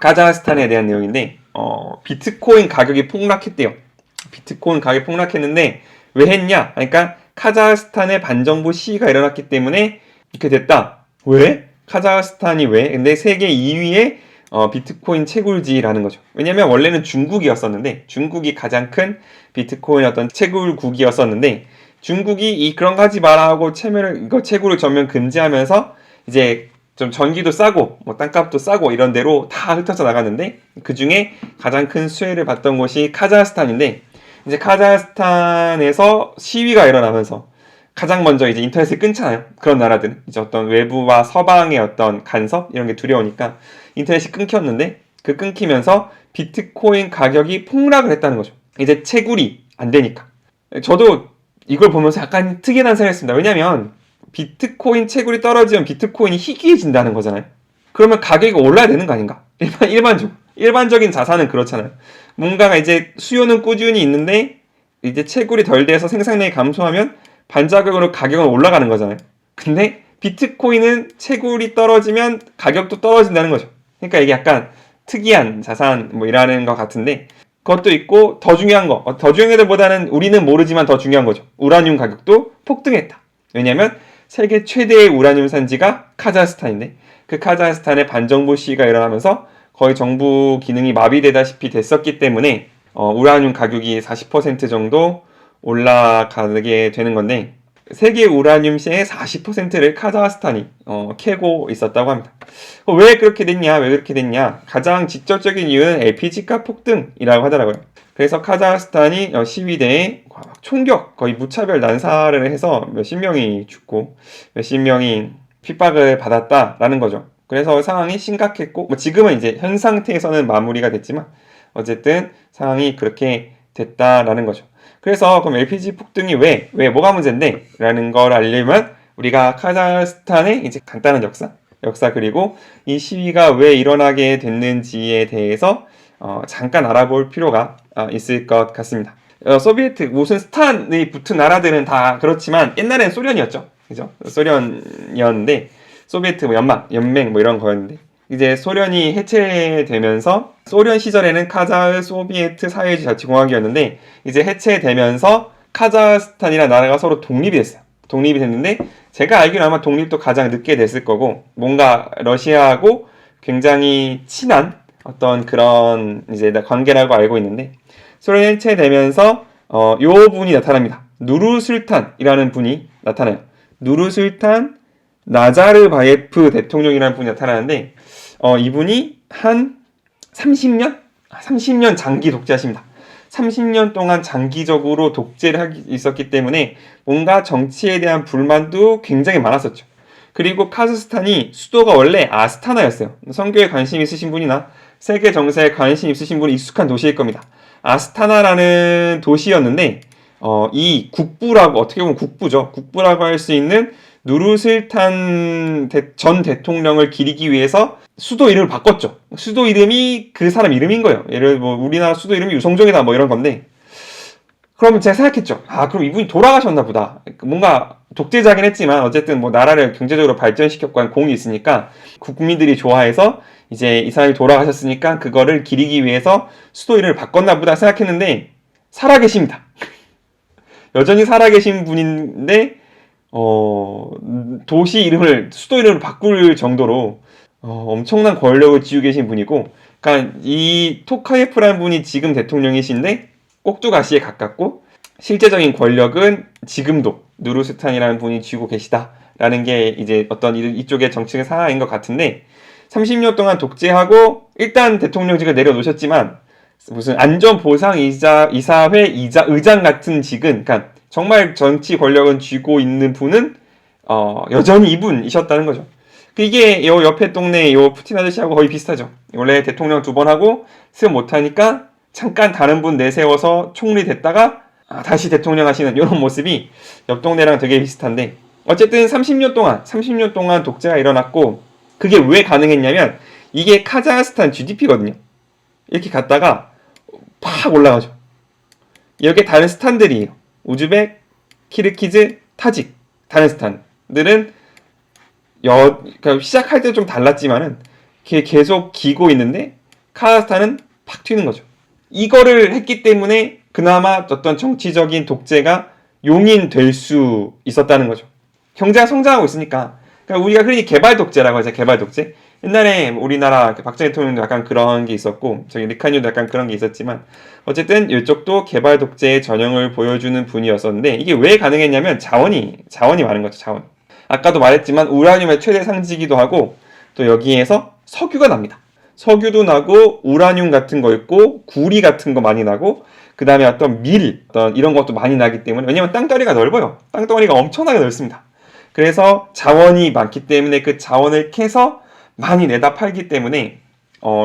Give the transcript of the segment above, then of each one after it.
카자흐스탄에 대한 내용인데 비트코인 가격이 폭락했대요. 비트코인 가격이 폭락했는데 왜 했냐? 그러니까 카자흐스탄의 반정부 시위가 일어났기 때문에 이렇게 됐다. 왜? 카자흐스탄이 왜? 근데 세계 2위의 비트코인 채굴지라는 거죠. 왜냐면 원래는 중국이었었는데, 중국이 가장 큰 비트코인 어떤 채굴국이었었는데, 중국이 그런 거 하지 마라 하고 채굴을 전면 금지하면서 이제 좀 전기도 싸고 뭐 땅값도 싸고 이런 데로 다 흩어져 나갔는데, 그 중에 가장 큰 수혜를 받던 곳이 카자흐스탄인데, 이제 카자흐스탄에서 시위가 일어나면서 가장 먼저 이제 인터넷을 끊잖아요. 그런 나라들은 이제 어떤 외부와 서방의 어떤 간섭 이런 게 두려우니까 인터넷이 끊겼는데, 그 끊기면서 비트코인 가격이 폭락을 했다는 거죠. 이제 채굴이 안 되니까. 저도 이걸 보면서 약간 특이한 생각을 했습니다. 왜냐면 비트코인 채굴이 떨어지면 비트코인이 희귀해진다는 거잖아요. 그러면 가격이 올라야 되는 거 아닌가? 일반적인 자산은 그렇잖아요. 뭔가가 이제 수요는 꾸준히 있는데 이제 채굴이 덜 돼서 생산량이 감소하면 반작용으로 가격은 올라가는 거잖아요. 근데 비트코인은 채굴이 떨어지면 가격도 떨어진다는 거죠. 그러니까 이게 약간 특이한 자산 뭐 이라는 것 같은데, 그것도 있고 더 중요한 거, 더 중요한 것보다는 우리는 모르지만 더 중요한 거죠. 우라늄 가격도 폭등했다. 왜냐면 세계 최대의 우라늄 산지가 카자흐스탄인데, 그 카자흐스탄의 반정부 시위가 일어나면서 거의 정부 기능이 마비되다시피 됐었기 때문에 우라늄 가격이 40% 정도 올라가게 되는 건데, 세계 우라늄 시의 40%를 카자흐스탄이 캐고 있었다고 합니다. 왜 그렇게 됐냐? 가장 직접적인 이유는 LPG가 폭등이라고 하더라고요. 그래서 카자흐스탄이 시위대에 총격, 거의 무차별 난사를 해서 몇십 명이 죽고 몇십 명이 핍박을 받았다라는 거죠. 그래서 상황이 심각했고, 뭐 지금은 이제 현 상태에서는 마무리가 됐지만 어쨌든 상황이 그렇게 됐다라는 거죠. 그래서 그럼 LPG 폭등이 왜 뭐가 문제인데? 라는 걸 알려면 우리가 카자흐스탄의 이제 간단한 역사 그리고 이 시위가 왜 일어나게 됐는지에 대해서 잠깐 알아볼 필요가 있을 것 같습니다. 소비에트 무슨 스탄이 붙은 나라들은 다 그렇지만 옛날엔 소련이었죠. 그죠? 소련이었는데 소비에트 연맹 뭐 이런 거였는데, 이제 소련이 해체되면서, 소련 시절에는 카자흐 소비에트 사회주의 자치공화국이었는데 이제 해체되면서 카자흐스탄이라는 나라가 서로 독립이 됐어요. 독립이 됐는데 제가 알기로 아마 독립도 가장 늦게 됐을 거고, 뭔가 러시아하고 굉장히 친한 어떤 그런 이제 관계라고 알고 있는데, 소련이 해체되면서 요 분이 나타납니다. 누르술탄이라는 분이 나타나요. 누르술탄 나자르바예프 대통령이라는 분이 나타나는데 이분이 한 30년 장기 독재하십니다. 30년 동안 장기적으로 독재를 하고 있었기 때문에 뭔가 정치에 대한 불만도 굉장히 많았었죠. 그리고 카자흐스탄이 수도가 원래 아스타나였어요. 선교에 관심 있으신 분이나 세계 정세에 관심 있으신 분이 익숙한 도시일 겁니다. 아스타나라는 도시였는데 이 국부라고, 어떻게 보면 국부죠. 국부라고 할 수 있는 누르술탄 전 대통령을 기리기 위해서 수도 이름을 바꿨죠. 수도 이름이 그 사람 이름인 거예요. 예를 들어 뭐 우리나라 수도 이름이 유성종이다 뭐 이런 건데, 그러면 제가 생각했죠. 그럼 이분이 돌아가셨나 보다. 뭔가 독재자긴 했지만 어쨌든 뭐 나라를 경제적으로 발전시켰고 한 공이 있으니까 국민들이 좋아해서 이제 이 사람이 돌아가셨으니까 그거를 기리기 위해서 수도 이름을 바꿨나 보다 생각했는데 살아계십니다. 여전히 살아계신 분인데 도시 이름을, 수도 이름을 바꿀 정도로 엄청난 권력을 쥐고 계신 분이고, 그러니까 이 토카예프라는 분이 지금 대통령이신데 꼭두가시에 가깝고 실제적인 권력은 지금도 누르술탄이라는 분이 쥐고 계시다라는 게 이제 어떤 이쪽의 정치적 상황인 것 같은데, 30년 동안 독재하고 일단 대통령직을 내려놓으셨지만 무슨 안전보상이사회 의장 같은 직은, 그러니까 정말 정치 권력은 쥐고 있는 분은 여전히 이분이셨다는 거죠. 이게 요 옆에 동네 요 푸틴 아저씨하고 거의 비슷하죠. 원래 대통령 2번 하고 수업 못하니까 잠깐 다른 분 내세워서 총리 됐다가 다시 대통령 하시는 이런 모습이 옆 동네랑 되게 비슷한데, 어쨌든 30년 동안 독재가 일어났고, 그게 왜 가능했냐면 이게 카자흐스탄 GDP거든요. 이렇게 갔다가 팍 올라가죠. 여기에 다른 스탄들이에요. 우즈벡, 키르키즈, 타직, 다른 스탄들은 그러니까 시작할 때 좀 달랐지만은 계속 기고 있는데 카자흐스탄은 팍 튀는 거죠. 이거를 했기 때문에 그나마 어떤 정치적인 독재가 용인될 수 있었다는 거죠. 경제가 성장하고 있으니까. 그러니까 우리가 흔히 개발 독재라고 하죠. 개발 독재. 옛날에 우리나라 박정희 대통령도 약간 그런 게 있었고, 저기 리카뉴도 약간 그런 게 있었지만, 어쨌든 이쪽도 개발 독재의 전형을 보여주는 분이었었는데, 이게 왜 가능했냐면 자원이 많은 거죠. 자원. 아까도 말했지만 우라늄의 최대 상지이기도 하고, 또 여기에서 석유가 납니다. 석유도 나고 우라늄 같은 거 있고 구리 같은 거 많이 나고, 그 다음에 어떤 어떤 이런 것도 많이 나기 때문에, 왜냐면 땅덩어리가 넓어요. 땅덩어리가 엄청나게 넓습니다. 그래서 자원이 많기 때문에 그 자원을 캐서 많이 내다 팔기 때문에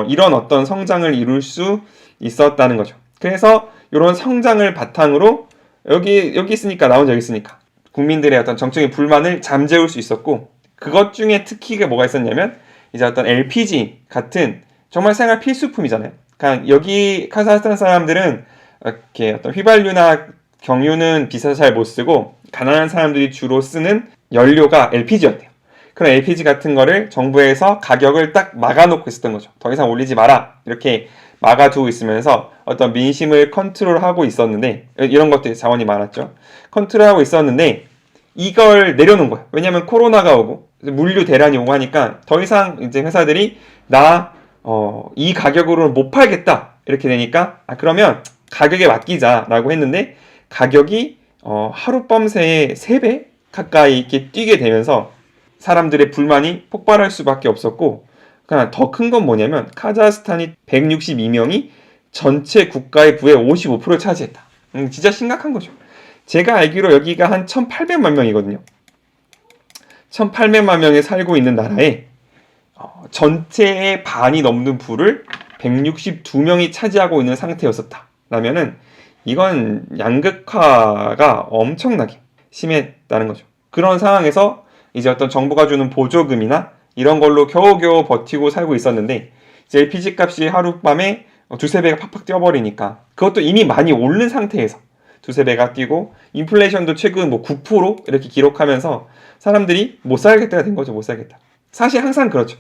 이런 어떤 성장을 이룰 수 있었다는 거죠. 그래서 이런 성장을 바탕으로 여기 있으니까, 나 혼자 여기 있으니까 국민들의 어떤 정적인 불만을 잠재울 수 있었고, 그것 중에 특히가 뭐가 있었냐면 이제 어떤 LPG 같은 정말 생활 필수품이잖아요. 그러니까 여기 카자흐스탄 사람들은 이렇게 어떤 휘발유나 경유는 비싸서 잘 못 쓰고, 가난한 사람들이 주로 쓰는 연료가 LPG였대요. 그런 LPG 같은 거를 정부에서 가격을 딱 막아놓고 있었던 거죠. 더 이상 올리지 마라, 이렇게 막아두고 있으면서 어떤 민심을 컨트롤하고 있었는데, 이런 것들이 자원이 많았죠. 컨트롤하고 있었는데 이걸 내려놓은 거예요. 왜냐면 코로나가 오고 물류 대란이 오고 하니까 더 이상 이제 회사들이 이 가격으로는 못 팔겠다, 이렇게 되니까 그러면 가격에 맡기자라고 했는데, 가격이 하룻밤새에 3배 가까이 이렇게 뛰게 되면서 사람들의 불만이 폭발할 수밖에 없었고, 그러나 더 큰 건 뭐냐면 카자흐스탄이 162명이 전체 국가의 부의 55%를 차지했다. 진짜 심각한 거죠. 제가 알기로 여기가 한 1800만 명이거든요. 1800만 명이 살고 있는 나라에 전체의 반이 넘는 부를 162명이 차지하고 있는 상태였었다 라면은, 이건 양극화가 엄청나게 심했다는 거죠. 그런 상황에서 이제 어떤 정부가 주는 보조금이나 이런 걸로 겨우겨우 버티고 살고 있었는데, 이제 LPG 값이 하룻밤에 2~3배가 팍팍 뛰어버리니까, 그것도 이미 많이 오른 상태에서 2~3배가 뛰고, 인플레이션도 최근 9% 이렇게 기록하면서 사람들이 못 살겠다가 된 거죠. 못 살겠다. 사실 항상 그렇죠.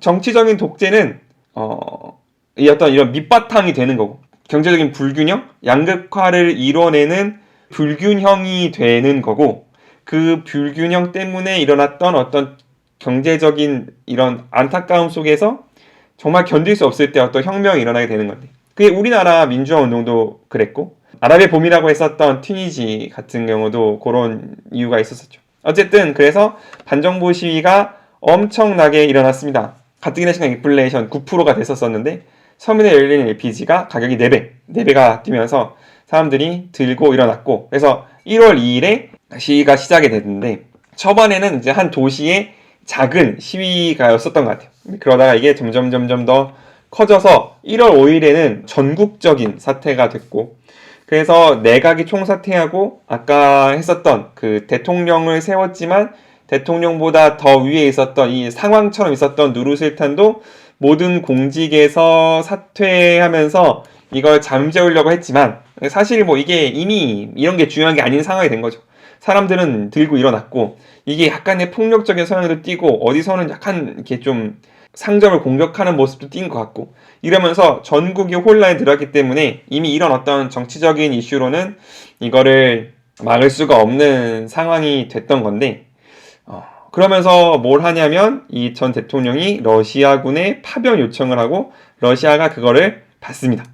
정치적인 독재는 이 어떤 이런 밑바탕이 되는 거고, 경제적인 불균형, 양극화를 이뤄내는 불균형이 되는 거고, 그 불균형 때문에 일어났던 어떤 경제적인 이런 안타까움 속에서 정말 견딜 수 없을 때 어떤 혁명이 일어나게 되는 건데, 그게 우리나라 민주화 운동도 그랬고, 아랍의 봄이라고 했었던 튀니지 같은 경우도 그런 이유가 있었었죠. 어쨌든 그래서 반정부 시위가 엄청나게 일어났습니다. 가뜩이나 심한 인플레이션 9%가 됐었었는데, 서민에 열리는 LPG가 가격이 4배가 뛰면서 사람들이 들고 일어났고, 그래서 1월 2일에 시위가 시작이 됐는데, 초반에는 이제 한 도시의 작은 시위가였었던 것 같아요. 그러다가 이게 점점 더 커져서 1월 5일에는 전국적인 사태가 됐고, 그래서 내각이 총사퇴하고, 아까 했었던 그 대통령을 세웠지만 대통령보다 더 위에 있었던 이 상황처럼 있었던 누르술탄도 모든 공직에서 사퇴하면서 이걸 잠재우려고 했지만, 사실 이게 이미 이런 게 중요한 게 아닌 상황이 된 거죠. 사람들은 들고 일어났고, 이게 약간의 폭력적인 성향도 띠고, 어디서는 약간 이렇게 좀 상점을 공격하는 모습도 띈 것 같고, 이러면서 전국이 혼란에 들어갔기 때문에 이미 이런 어떤 정치적인 이슈로는 이거를 막을 수가 없는 상황이 됐던 건데, 그러면서 뭘 하냐면 이 전 대통령이 러시아군에 파병 요청을 하고, 러시아가 그거를 받습니다.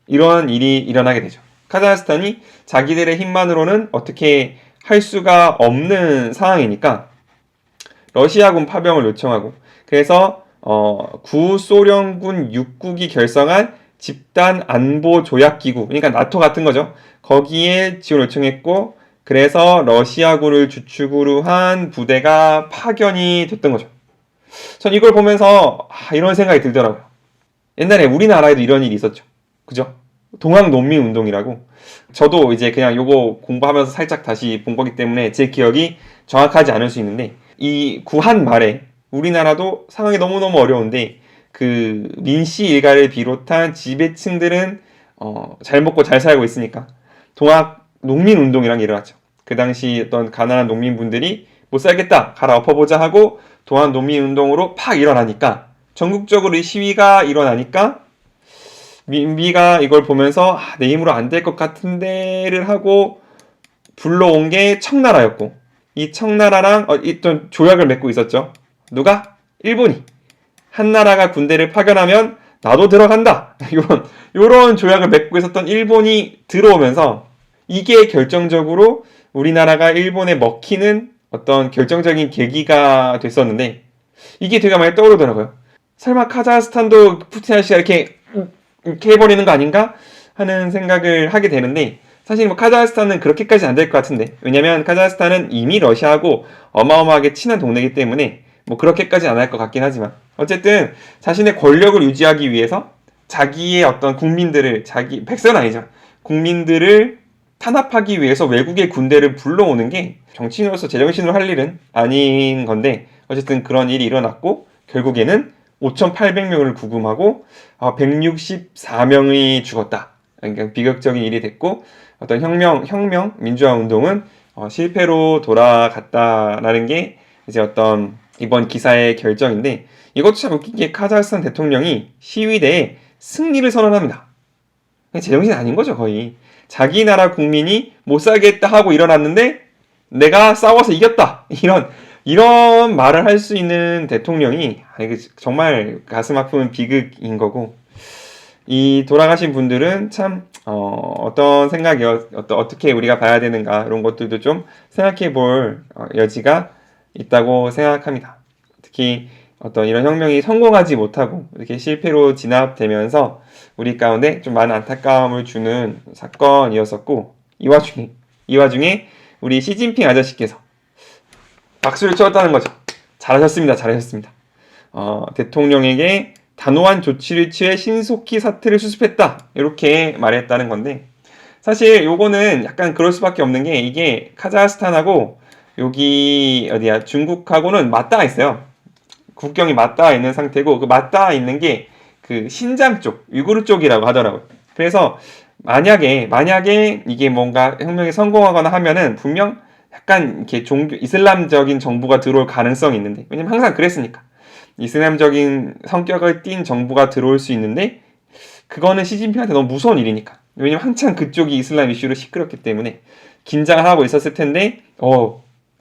이런 일이 일어나게 되죠. 카자흐스탄이 자기들의 힘만으로는 어떻게 할 수가 없는 상황이니까 러시아군 파병을 요청하고, 그래서 구소련군 6국이 결성한 집단 안보 조약 기구, 그러니까 나토 같은 거죠. 거기에 지원 요청했고, 그래서 러시아군을 주축으로 한 부대가 파견이 됐던 거죠. 전 이걸 보면서 이런 생각이 들더라고요. 옛날에 우리나라에도 이런 일이 있었죠. 그죠? 동학농민운동이라고. 저도 이제 그냥 요거 공부하면서 살짝 다시 본 거기 때문에 제 기억이 정확하지 않을 수 있는데, 이 구한 말에 우리나라도 상황이 너무너무 어려운데, 그 민씨 일가를 비롯한 지배층들은 잘 먹고 잘 살고 있으니까 동학농민운동이란 게 일어났죠. 그 당시 어떤 가난한 농민분들이 못 살겠다, 가라 엎어보자 하고 동학농민운동으로 팍 일어나니까, 전국적으로 이 시위가 일어나니까 민비가 이걸 보면서 내 힘으로 안 될 것 같은데를 하고 불러온 게 청나라였고, 이 청나라랑 있던 조약을 맺고 있었죠. 누가? 일본이. 한나라가 군대를 파견하면 나도 들어간다. 요런 조약을 맺고 있었던 일본이 들어오면서 이게 결정적으로 우리나라가 일본에 먹히는 어떤 결정적인 계기가 됐었는데, 이게 되게 많이 떠오르더라고요. 설마 카자흐스탄도 푸틴 아저씨가 이렇게 해버리는 거 아닌가 하는 생각을 하게 되는데, 사실 뭐 카자흐스탄은 그렇게까지 안 될 것 같은데, 왜냐면 카자흐스탄은 이미 러시아하고 어마어마하게 친한 동네이기 때문에 뭐 그렇게까지 안 할 것 같긴 하지만, 어쨌든 자신의 권력을 유지하기 위해서 자기의 어떤 국민들을, 백성은 아니죠, 국민들을 탄압하기 위해서 외국의 군대를 불러오는 게 정치인으로서 제정신으로 할 일은 아닌 건데, 어쨌든 그런 일이 일어났고 결국에는 5,800명을 구금하고 164명이 죽었다. 그러니까 비극적인 일이 됐고, 어떤 혁명 민주화 운동은 실패로 돌아갔다라는 게 이제 어떤 이번 기사의 결정인데, 이것도 참 웃긴 게 카자흐스탄 대통령이 시위대에 승리를 선언합니다. 제정신 아닌 거죠, 거의. 자기 나라 국민이 못 살겠다 하고 일어났는데 내가 싸워서 이겼다. 이런 말을 할 수 있는 대통령이 정말 가슴 아픈 비극인 거고, 이 돌아가신 분들은 참 어떤 생각이 어떻게 우리가 봐야 되는가, 이런 것들도 좀 생각해 볼 여지가 있다고 생각합니다. 특히 어떤 이런 혁명이 성공하지 못하고 이렇게 실패로 진압되면서 우리 가운데 좀 많은 안타까움을 주는 사건이었었고, 이 와중에 우리 시진핑 아저씨께서 박수를 쳤다는 거죠. 잘하셨습니다. 대통령에게 단호한 조치를 취해 신속히 사태를 수습했다, 이렇게 말했다는 건데, 사실 요거는 약간 그럴 수밖에 없는 게, 이게 카자흐스탄하고 여기 어디야 중국하고는 맞닿아 있어요. 국경이 맞닿아 있는 상태고, 그 맞닿아 있는 게 그 신장 쪽, 위구르 쪽이라고 하더라고요. 그래서 만약에 이게 뭔가 혁명이 성공하거나 하면은 분명 약간 이렇게 이슬람적인 정부가 들어올 가능성이 있는데, 왜냐면 항상 그랬으니까 이슬람적인 성격을 띤 정부가 들어올 수 있는데, 그거는 시진핑한테 너무 무서운 일이니까. 왜냐면 한창 그쪽이 이슬람 이슈로 시끄럽기 때문에 긴장을 하고 있었을 텐데,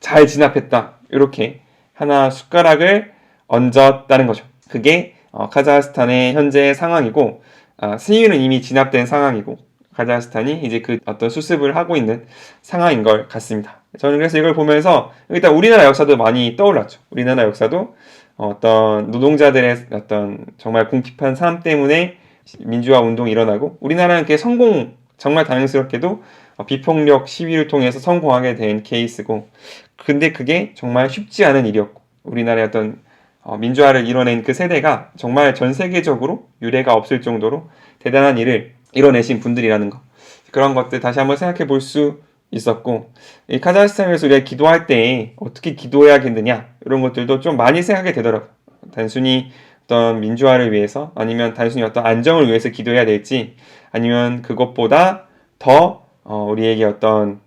잘 진압했다, 이렇게 하나 숟가락을 얹었다는 거죠. 그게 카자흐스탄의 현재 상황이고, 시위는 이미 진압된 상황이고, 카자흐스탄이 이제 그 어떤 수습을 하고 있는 상황인 걸 같습니다. 저는 그래서 이걸 보면서 일단 우리나라 역사도 많이 떠올랐죠. 우리나라 역사도 어떤 노동자들의 어떤 정말 궁핍한 삶 때문에 민주화 운동이 일어나고, 우리나라는 그게 정말 다행스럽게도 비폭력 시위를 통해서 성공하게 된 케이스고, 근데 그게 정말 쉽지 않은 일이었고, 우리나라의 어떤 민주화를 이뤄낸 그 세대가 정말 전 세계적으로 유례가 없을 정도로 대단한 일을 이뤄내신 분들이라는 거, 그런 것들 다시 한번 생각해 볼 수 있었고, 이 카자흐스탄에서 우리가 기도할 때 어떻게 기도해야겠느냐, 이런 것들도 좀 많이 생각하게 되더라고요. 단순히 어떤 민주화를 위해서, 아니면 단순히 어떤 안정을 위해서 기도해야 될지, 아니면 그것보다 더 우리에게 어떤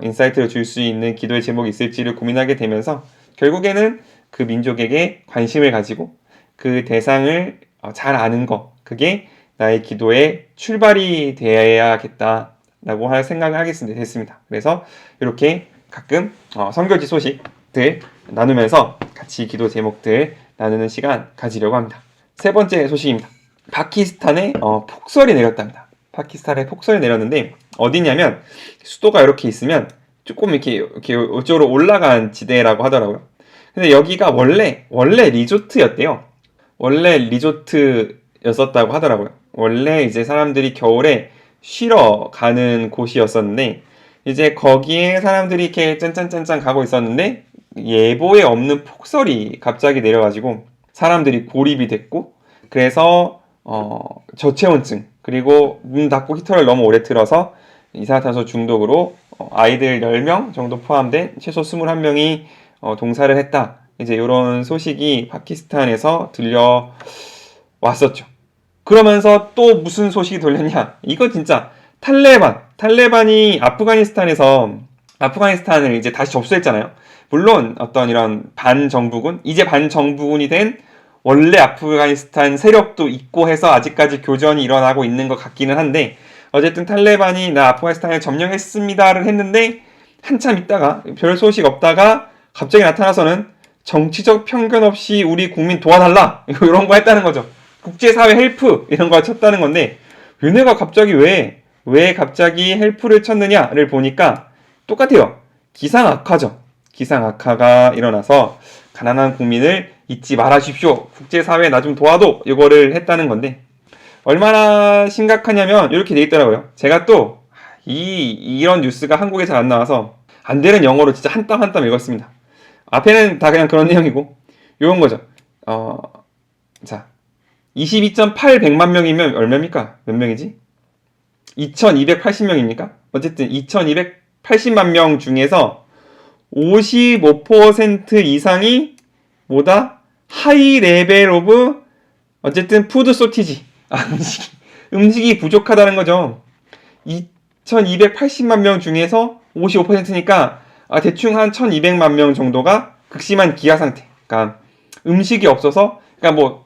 인사이트를 줄 수 있는 기도의 제목이 있을지를 고민하게 되면서, 결국에는 그 민족에게 관심을 가지고 그 대상을 잘 아는 거, 그게 나의 기도의 출발이 되어야겠다라고 할 생각을 하게 됐습니다. 그래서 이렇게 가끔 선교지 소식들 나누면서 같이 기도 제목들 나누는 시간 가지려고 합니다. 세 번째 소식입니다. 파키스탄에 폭설이 내렸답니다. 파키스탄에 폭설이 내렸는데, 어디냐면 수도가 이렇게 있으면 조금 이렇게 이쪽으로 올라간 지대라고 하더라고요. 근데 여기가 원래 리조트였대요. 원래 리조트였었다고 하더라고요. 원래 이제 사람들이 겨울에 쉬러 가는 곳이었었는데, 이제 거기에 사람들이 이렇게 짠짠짠짠 가고 있었는데, 예보에 없는 폭설이 갑자기 내려가지고 사람들이 고립이 됐고, 그래서 저체온증, 그리고 문 닫고 히터를 너무 오래 틀어서 이산화탄소 중독으로 아이들 10명 정도 포함된 최소 21명이 동사를 했다. 이제 이런 소식이 파키스탄에서 들려왔었죠. 그러면서 또 무슨 소식이 들렸냐? 이거 진짜 탈레반이 아프가니스탄을 이제 다시 접수했잖아요. 물론 어떤 이런 반정부군, 이제 반정부군이 된 원래 아프가니스탄 세력도 있고 해서 아직까지 교전이 일어나고 있는 것 같기는 한데 어쨌든 탈레반이 나 아프가니스탄을 점령했습니다를 했는데 한참 있다가 별 소식 없다가 갑자기 나타나서는 정치적 편견 없이 우리 국민 도와달라 이런 거 했다는 거죠. 국제사회 헬프 이런 거 쳤다는 건데 얘네가 갑자기 왜 갑자기 헬프를 쳤느냐를 보니까 똑같아요. 기상 악화죠. 기상 악화가 일어나서 가난한 국민을 잊지 말아주십시오. 국제사회 나 좀 도와도 이거를 했다는 건데 얼마나 심각하냐면 이렇게 돼 있더라고요. 제가 또 이런 뉴스가 한국에 잘 안 나와서 안 되는 영어로 진짜 한 땀 한 땀 읽었습니다. 앞에는 다 그냥 그런 내용이고 요런 거죠. 자 22.800만 명이면 얼마입니까? 몇 명이지? 2280명입니까? 어쨌든 2280만 명 중에서 55% 이상이 뭐다? 하이 레벨 오브 어쨌든 푸드 소티지 음식이 부족하다는 거죠. 2280만 명 중에서 55%니까 대충 한 1200만 명 정도가 극심한 기아 상태. 그러니까 음식이 없어서 그러니까 뭐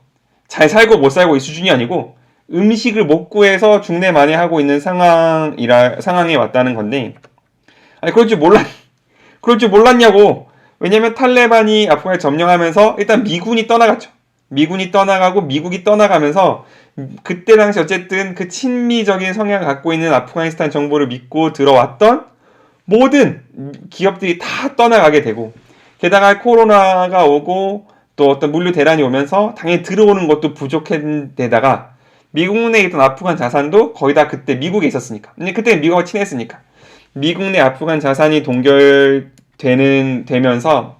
잘 살고 못 살고 이 수준이 아니고 음식을 못 구해서 중내 만회하고 있는 상황에 왔다는 건데 아니 그럴 줄 몰랐냐고. 왜냐면 탈레반이 아프간을 점령하면서 일단 미군이 떠나갔죠. 미군이 떠나가고 미국이 떠나가면서 그때 당시 어쨌든 그 친미적인 성향을 갖고 있는 아프가니스탄 정보를 믿고 들어왔던 모든 기업들이 다 떠나가게 되고 게다가 코로나가 오고 또 어떤 물류 대란이 오면서 당연히 들어오는 것도 부족한 데다가 미국 내에 있던 아프간 자산도 거의 다 그때 미국에 있었으니까 그때 미국하고 친했으니까 미국 내 아프간 자산이 되면서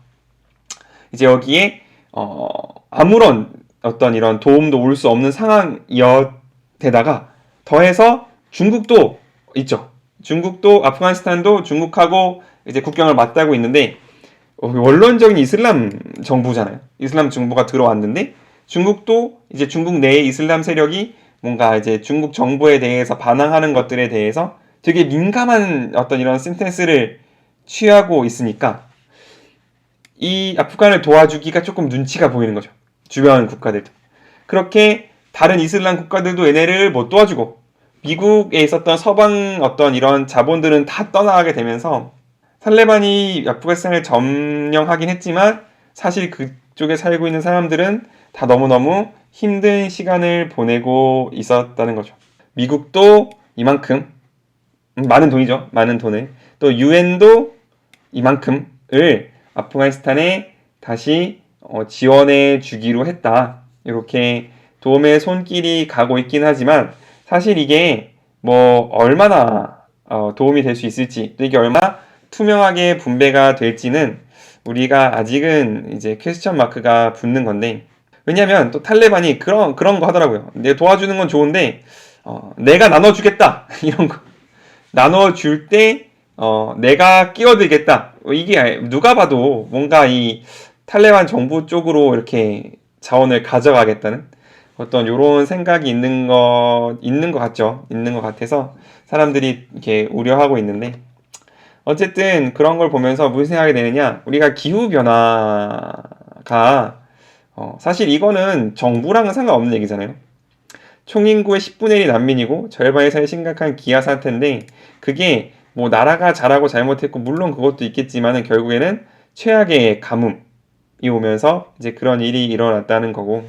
이제 여기에 아무런 어떤 이런 도움도 올 수 없는 상황이었대다가 더해서 중국도 있죠. 중국도 아프가니스탄도 중국하고 이제 국경을 맞닿고 있는데 원론적인 이슬람 정부잖아요. 이슬람 정부가 들어왔는데 중국도 이제 중국 내의 이슬람 세력이 뭔가 이제 중국 정부에 대해서 반항하는 것들에 대해서 되게 민감한 어떤 이런 센텐스를 취하고 있으니까 이 아프간을 도와주기가 조금 눈치가 보이는 거죠. 주변 국가들도. 그렇게 다른 이슬람 국가들도 얘네를 못 도와주고 미국에 있었던 서방 어떤 이런 자본들은 다 떠나가게 되면서 탈레반이 아프가니스탄을 점령하긴 했지만 사실 그쪽에 살고 있는 사람들은 다 너무너무 힘든 시간을 보내고 있었다는 거죠. 미국도 이만큼 많은 돈이죠. 많은 돈을. 또 유엔도 이만큼을 아프가니스탄에 다시 지원해 주기로 했다. 이렇게 도움의 손길이 가고 있긴 하지만 사실 이게 뭐 얼마나 도움이 될 수 있을지 또 이게 얼마나 투명하게 분배가 될지는 우리가 아직은 이제 퀘스천 마크가 붙는 건데 왜냐면 또 탈레반이 그런 거 하더라고요. 내가 도와주는 건 좋은데 내가 나눠주겠다 이런 거 나눠줄 때 내가 끼어들겠다 이게 누가 봐도 뭔가 이 탈레반 정부 쪽으로 이렇게 자원을 가져가겠다는 어떤 요런 생각이 있는 것 같죠. 있는 것 같아서 사람들이 이렇게 우려하고 있는데 어쨌든 그런 걸 보면서 무슨 생각이 되느냐 우리가 기후변화가 사실 이거는 정부랑은 상관없는 얘기잖아요. 총인구의 10분의 1이 난민이고 절반 이상이 심각한 기아 사태인데 그게 뭐 나라가 잘하고 잘못했고 물론 그것도 있겠지만은 결국에는 최악의 가뭄이 오면서 이제 그런 일이 일어났다는 거고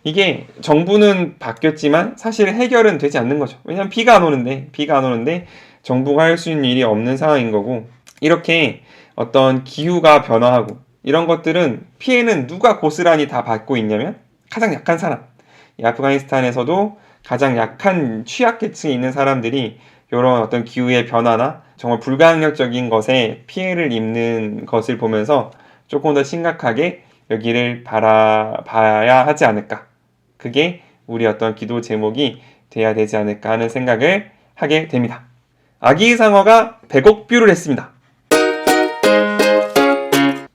이게 정부는 바뀌었지만 사실 해결은 되지 않는 거죠. 왜냐면 비가 안 오는데 정부가 할 수 있는 일이 없는 상황인 거고 이렇게 어떤 기후가 변화하고 이런 것들은 피해는 누가 고스란히 다 받고 있냐면 가장 약한 사람. 이 아프가니스탄에서도 가장 약한 취약계층에 있는 사람들이 이런 어떤 기후의 변화나 정말 불가항력적인 것에 피해를 입는 것을 보면서 조금 더 심각하게 여기를 바라봐야 하지 않을까. 그게 우리 어떤 기도 제목이 돼야 되지 않을까 하는 생각을 하게 됩니다. 아기상어가 100억 뷰를 했습니다.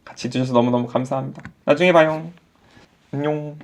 같이 해주셔서 너무너무 감사합니다. 나중에 봐요. 안녕.